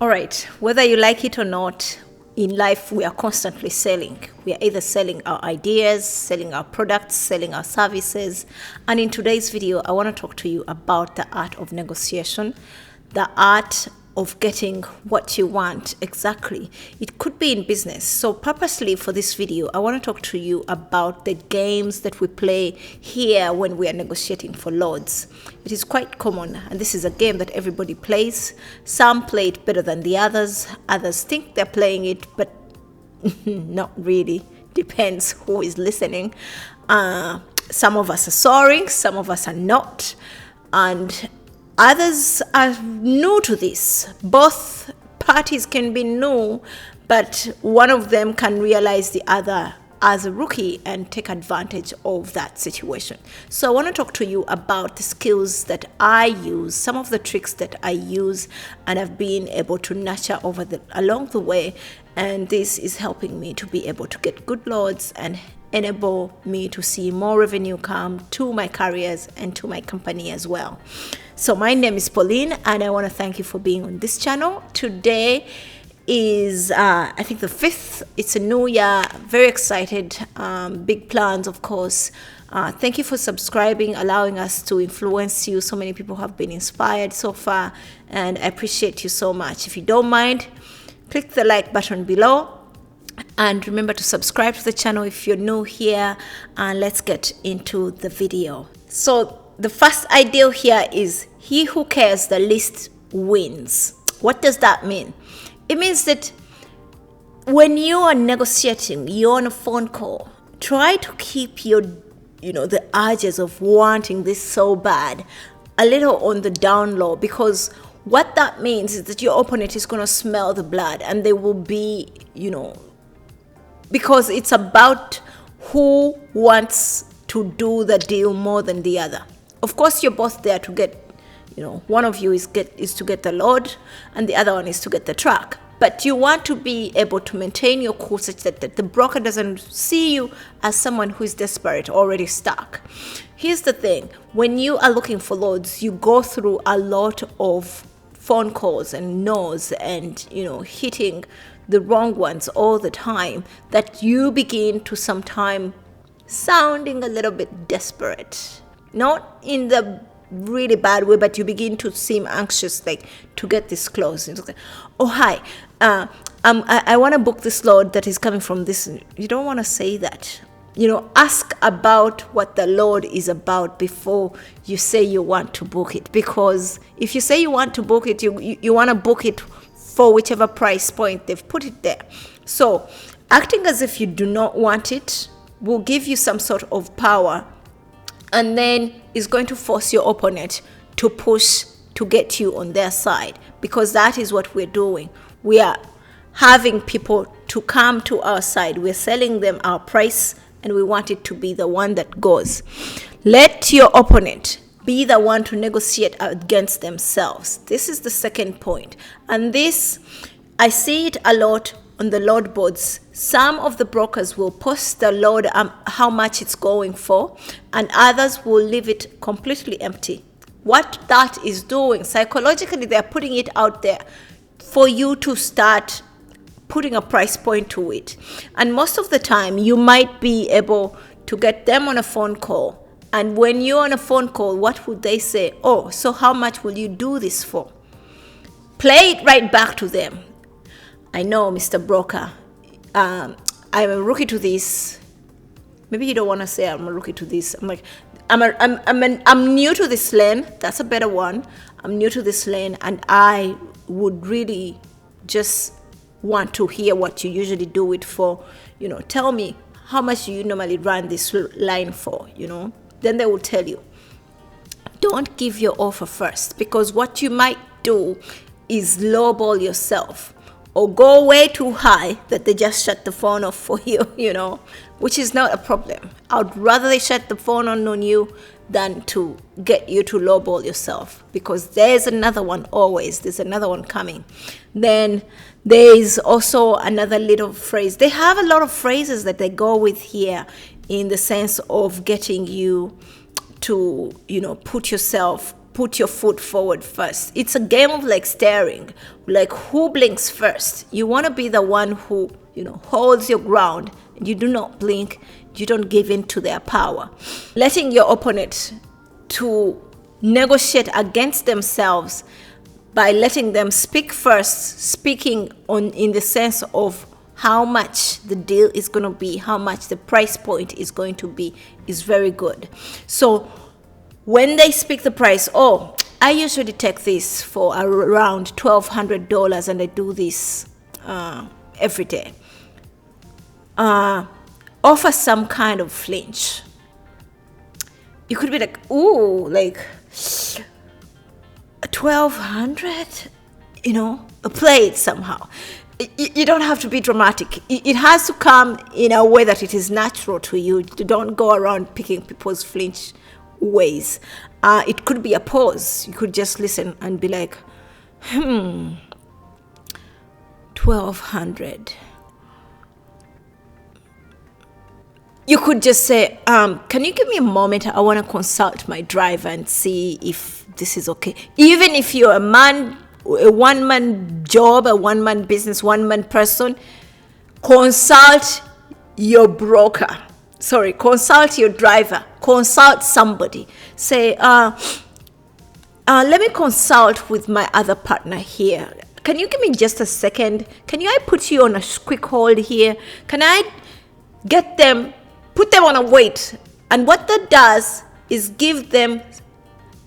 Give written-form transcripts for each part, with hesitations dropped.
All right, whether you like it or not, in life we are constantly selling. We are either selling our ideas, selling our products, selling our services. And in today's video, I want to talk to you about the art of negotiation, the art of getting what you want exactly. It could be in business. So purposely for this video, I want to talk to you about the games that we play here when we are negotiating for loads. It is quite common, and this is a game that everybody plays. Some play it better than the others. Others think they're playing it, but not really. Depends who is listening. Some of us are soaring, some of us are not. And others are new to this. Both parties can be new, but one of them can realize the other as a rookie and take advantage of that situation. So I want to talk to you about the skills that I use, some of the tricks that I use and have been able to nurture along the way. And this is helping me to be able to get good loads and enable me to see more revenue come to my careers and to my company as well. So my name is Pauline, and I want to thank you for being on this channel. Today is I think the 5th. It's a new year. Very excited. Big plans, of course. Thank you for subscribing, allowing us to influence you. So many people have been inspired so far, and I appreciate you so much. If you don't mind, click the like button below. And remember to subscribe to the channel if you're new here, and let's get into the video. So the first idea here is he who cares the least wins. What does that mean? It means that when you are negotiating, you're on a phone call, try to keep your, the urges of wanting this so bad a little on the down low, because what that means is that your opponent is going to smell the blood, and they will be, because it's about who wants to do the deal more than the other. Of course, you're both there to get, one of you is to get the load and the other one is to get the truck. But you want to be able to maintain your cool such that the broker doesn't see you as someone who is desperate, already stuck. Here's the thing. When you are looking for loads, you go through a lot of phone calls and no's and, hitting the wrong ones all the time, that you begin to sometime sounding a little bit desperate. Not in the really bad way, but you begin to seem anxious, like to get this close. Oh, hi, I want to book this load that is coming from this. You don't want to say that. Ask about what the load is about before you say you want to book it. Because if you say you want to book it, you want to book it for whichever price point they've put it there. So acting as if you do not want it will give you some sort of power, and then is going to force your opponent to push to get you on their side, because that is what we're doing. We are having people to come to our side. We're selling them our price, and we want it to be the one that goes. Let your opponent be the one to negotiate against themselves. This is the second point. And this, I see it a lot on the load boards. Some of the brokers will post the load, how much it's going for, and others will leave it completely empty. What that is doing, psychologically, they're putting it out there for you to start putting a price point to it. And most of the time, you might be able to get them on a phone call. And when you're on a phone call, what would they say? Oh, so how much will you do this for? Play it right back to them. I know, Mr. Broker, I'm a rookie to this. Maybe you don't want to say I'm a rookie to this. I'm like, I'm new to this lane. That's a better one. I'm new to this lane, and I would really just want to hear what you usually do it for. Tell me, how much do you normally run this line for? Then they will tell you. Don't give your offer first, because what you might do is lowball yourself, or go way too high that they just shut the phone off for you, which is not a problem. I'd rather they shut the phone on you than to get you to lowball yourself, because there's another one always. There's another one coming. Then there's also another little phrase. They have a lot of phrases that they go with here in the sense of getting you to, put yourself put your foot forward first. It's a game of like staring, like who blinks first. You want to be the one who, holds your ground. You do not blink. You don't give in to their power. Letting your opponent to negotiate against themselves by letting them speak first, speaking in the sense of how much the deal is going to be, how much the price point is going to be, is very good. So when they speak the price, I usually take this for around $1,200 and I do this every day. Offer some kind of flinch. You could be like, like 1,200, play it somehow. You don't have to be dramatic. It has to come in a way that it is natural to you. You don't go around picking people's flinch ways. It could be a pause. You could just listen and be like, 1,200. You could just say, can you give me a moment? I want to consult my driver and see if this is okay. Even if you're a one-man job, a one-man business, one-man person, consult your broker. Consult your driver. Consult somebody. Say, let me consult with my other partner here. Can you give me just a second? I put you on a quick hold here? Can I put them on a wait? And what that does is give them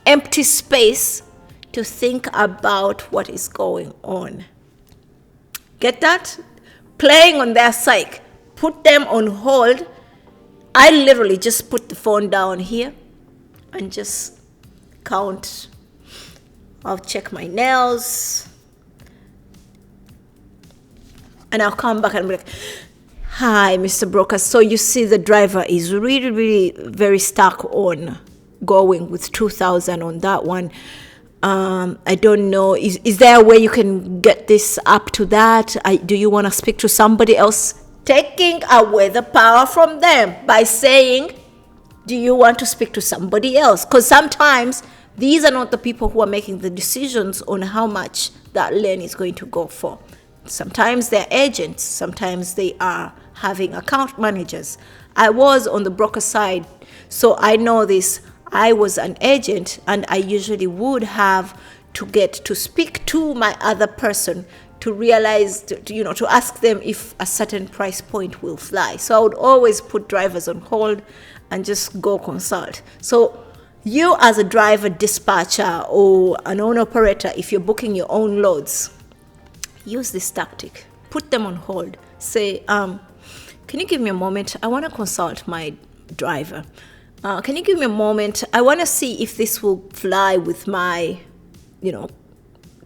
empty space to think about what is going on. Get that? Playing on their psyche. Put them on hold. I literally just put the phone down here and just count. I'll check my nails. And I'll come back and be like, hi, Mr. Broker. So you see the driver is really, really very stuck on going with 2,000 on that one. I don't know. Is there a way you can get this up to that? Do you want to speak to somebody else? Taking away the power from them by saying, do you want to speak to somebody else? Because sometimes these are not the people who are making the decisions on how much that lane is going to go for. Sometimes they're agents. Sometimes they are having account managers. I was on the broker side, so I know this. I was an agent, and I usually would have to get to speak to my other person to realize, to ask them if a certain price point will fly. So I would always put drivers on hold and just go consult. So you as a driver, dispatcher, or an owner operator, if you're booking your own loads, use this tactic. Put them on hold. Say, can you give me a moment? I want to consult my driver. Can you give me a moment? I want to see if this will fly with my,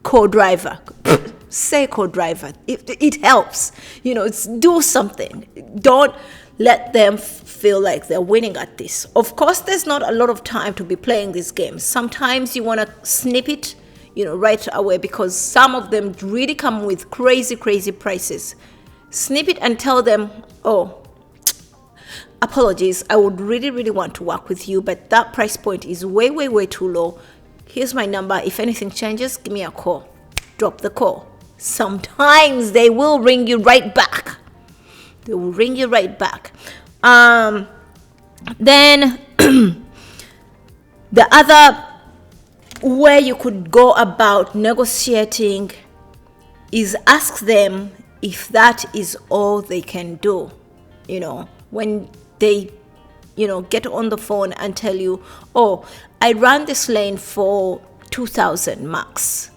co-driver. Say co-driver. It helps. Do something. Don't let them feel like they're winning at this. Of course, there's not a lot of time to be playing these games. Sometimes you want to snip it, right away, because some of them really come with crazy, crazy prices. Snip it and tell them, apologies, I would really, really want to work with you, but that price point is way, way, way too low. Here's my number. If anything changes, give me a call. Drop the call. Sometimes they will ring you right back. They will ring you right back. Then the other way you could go about negotiating is ask them if that is all they can do. When they, get on the phone and tell you, I ran this lane for 2,000 max.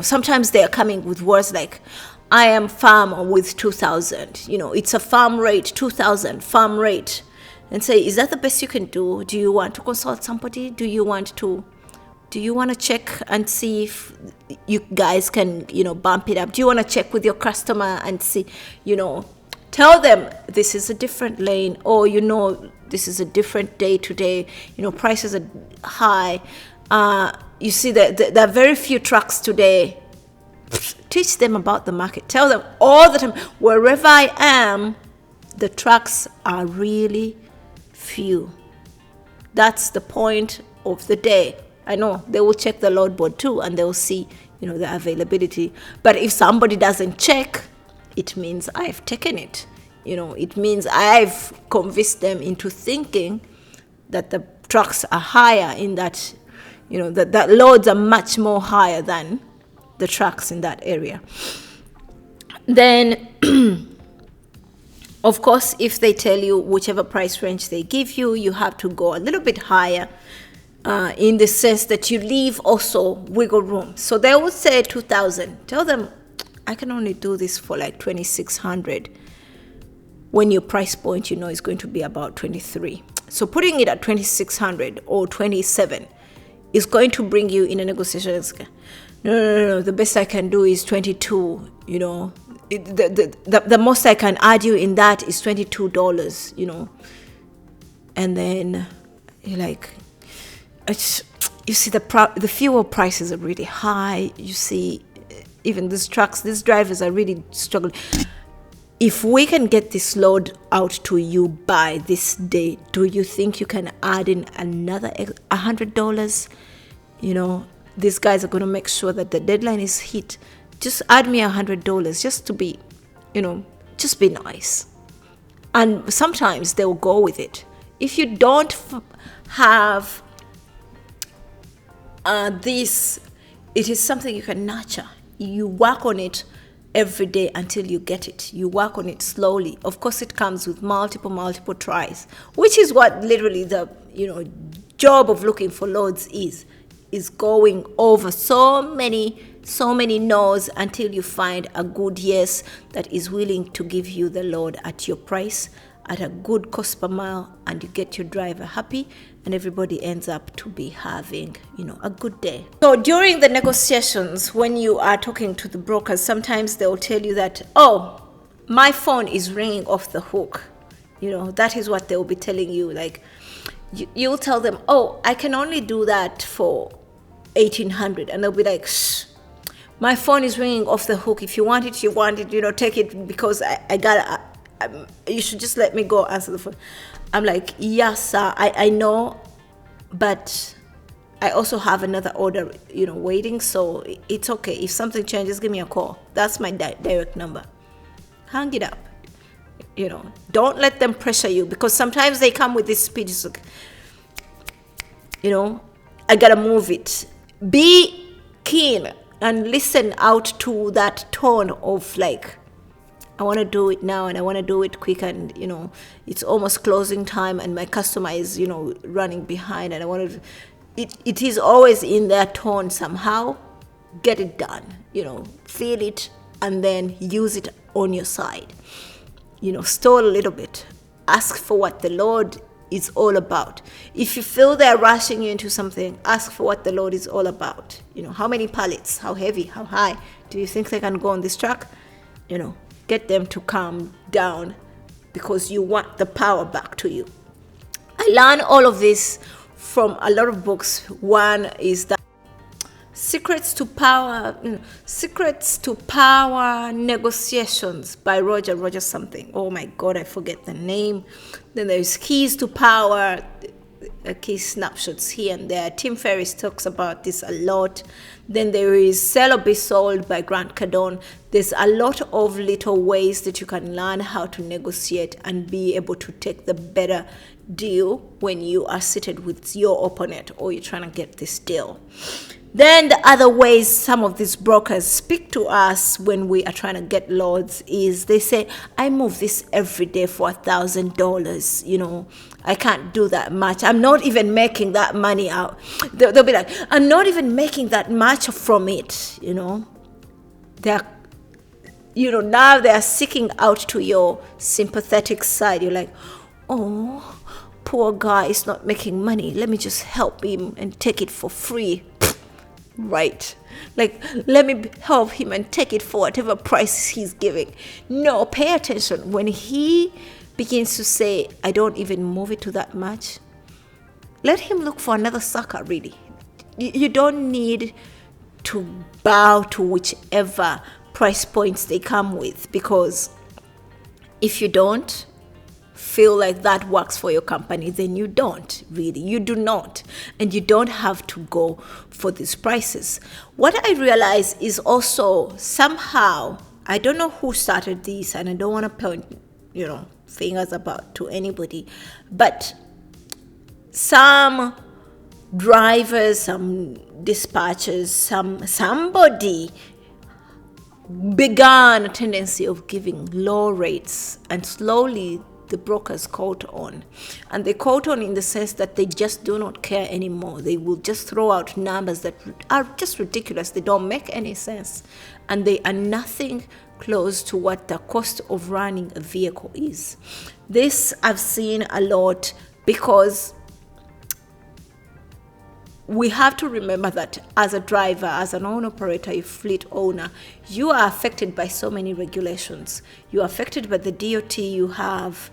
Sometimes they are coming with words like, I am farm with 2,000. It's a farm rate, 2,000 farm rate. And say, is that the best you can do? Do you want to consult somebody? Do you want to check and see if you guys can, bump it up? Do you want to check with your customer and see, tell them this is a different lane, or, this is a different day today, prices are high. You see that there are very few trucks today. Teach them about the market. Tell them all the time, wherever I am, the trucks are really few. That's the point of the day. I know they will check the load board too, and they'll see, the availability. But if somebody doesn't check, it means I've taken it. It means I've convinced them into thinking that the trucks are higher in that, that loads are much more higher than the trucks in that area. Then, of course, if they tell you whichever price range they give you, you have to go a little bit higher, in the sense that you leave also wiggle room. So they would say 2,000. Tell them, I can only do this for like 2,600, when your price point, is going to be about 23. So putting it at 2,600 or 27 is going to bring you in a negotiation. No, the best I can do is 22, the most I can add you in that is $22, and then you're like, you see the fuel prices are really high. You see, even these drivers are really struggling. If we can get this load out to you by this day, do you think you can add in another $100? These guys are going to make sure that the deadline is hit. Just add me $100 just to be, just be nice. And sometimes they'll go with it. If you don't have this, it is something you can nurture. You work on it every day until you get it. You work on it slowly. Of course, it comes with multiple tries, which is what literally the job of looking for loads is going over so many no's until you find a good yes that is willing to give you the load at your price, at a good cost per mile, and you get your driver happy, and everybody ends up to be having, a good day. So during the negotiations, when you are talking to the brokers, sometimes they'll tell you that, oh, my phone is ringing off the hook. That is what they'll be telling you. Like, you'll tell them, oh, I can only do that for 1,800. And they'll be like, shh, my phone is ringing off the hook. If you want it, take it, because I got you should just let me go answer the phone. I'm like, yes, sir, I know, but I also have another order, waiting. So it's okay. If something changes, give me a call. That's my direct number. Hang it up. Don't let them pressure you, because sometimes they come with this speech. Like, I gotta move it. Be keen and listen out to that tone of like, I want to do it now, and I want to do it quick, and it's almost closing time, and my customer is running behind, and I want to. It is always in their tone somehow. Get it done. Feel it, and then use it on your side. Stall a little bit. Ask for what the Lord is all about. If you feel they're rushing you into something, ask for what the Lord is all about. How many pallets, how heavy, how high do you think they can go on this truck? Get them to calm down, because you want the power back to you. I learned all of this from a lot of books. One is that Secrets to Power Negotiations by Roger something. Oh my God, I forget the name. Then there's Keys to Power, key snapshots here and there. Tim Ferriss talks about this a lot. Then there is Sell or Be Sold by Grant Cardone. There's a lot of little ways that you can learn how to negotiate and be able to take the better deal when you are seated with your opponent or you're trying to get this deal. Then the other ways some of these brokers speak to us when we are trying to get loads is they say, I move this every day for $1,000. I can't do that much. I'm not even making that money out. They'll be like, I'm not even making that much from it. They're, now they're seeking out to your sympathetic side. You're like, oh, poor guy is not making money. Let me just help him and take it for free. Right. Like, let me help him and take it for whatever price he's giving. No, pay attention. When he begins to say, I don't even move it to that much, let him look for another sucker, really. You don't need to bow to whichever price points they come with, because if you don't, feel like that works for your company, then you don't really. You do not. And you don't have to go for these prices. What I realize is also somehow, I don't know who started this, and I don't want to point, fingers about to anybody, but some drivers, some dispatchers, somebody began a tendency of giving low rates, and slowly the brokers caught on. And they caught on in the sense that they just do not care anymore. They will just throw out numbers that are just ridiculous. They don't make any sense. And they are nothing close to what the cost of running a vehicle is. This I've seen a lot, because we have to remember that as a driver, as an owner-operator, a fleet owner, you are affected by so many regulations. You are affected by the DOT. You have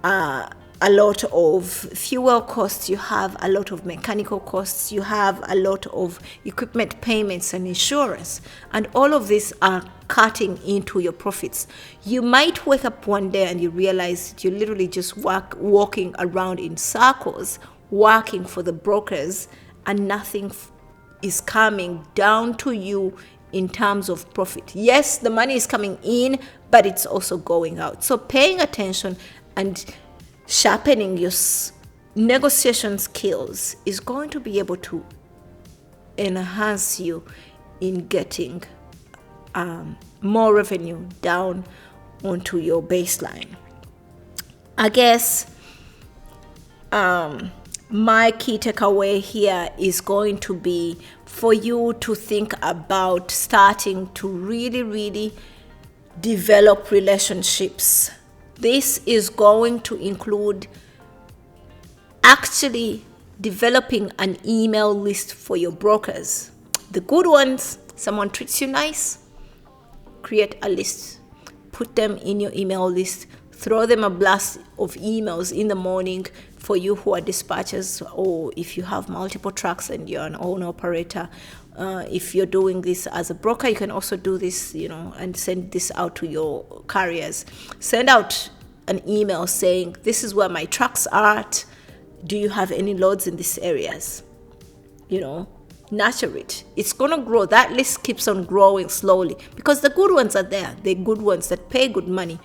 a lot of fuel costs. You have a lot of mechanical costs. You have a lot of equipment payments and insurance. And all of these are cutting into your profits. You might wake up one day and you realize that you're literally just walking around in circles, working for the brokers, and nothing is coming down to you in terms of profit. Yes, the money is coming in, but it's also going out. So paying attention and sharpening your negotiation skills is going to be able to enhance you in getting more revenue down onto your baseline. I guess my key takeaway here is going to be for you to think about starting to really develop relationships. This is going to include actually developing an email list for your brokers. The good ones, someone treats you nice, create a list, put them in your email list, throw them a blast of emails in the morning. For you who are dispatchers, or if you have multiple trucks and you're an owner operator, if you're doing this as a broker, you can also do this, and send this out to your carriers. Send out an email saying, this is where my trucks are at. Do you have any loads in these areas? Nurture it. It's going to grow. That list keeps on growing slowly, because the good ones are there. The good ones that pay good money.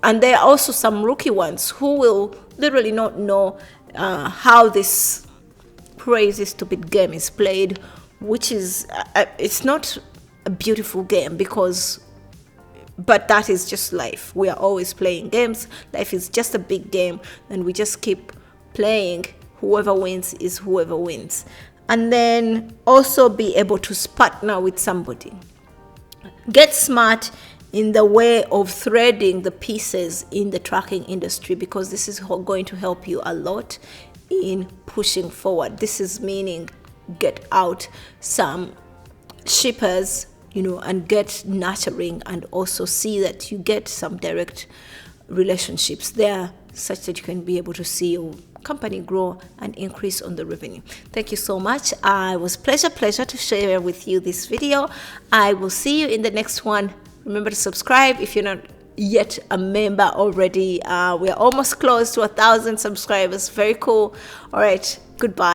And there are also some rookie ones who will literally not know how this crazy, stupid game is played, which is, it's not a beautiful game, but that is just life. We are always playing games. Life is just a big game, and we just keep playing. Whoever wins is whoever wins. And then also be able to partner with somebody. Get smart in the way of threading the pieces in the trucking industry, because this is going to help you a lot in pushing forward. This is meaning get out some shippers, and get nurturing, and also see that you get some direct relationships there, such that you can be able to see your company grow and increase on the revenue. Thank you so much. It was pleasure to share with you this video. I will see you in the next one. Remember to subscribe if you're not yet a member already. We are almost close to 1,000 subscribers. Very cool. All right, goodbye.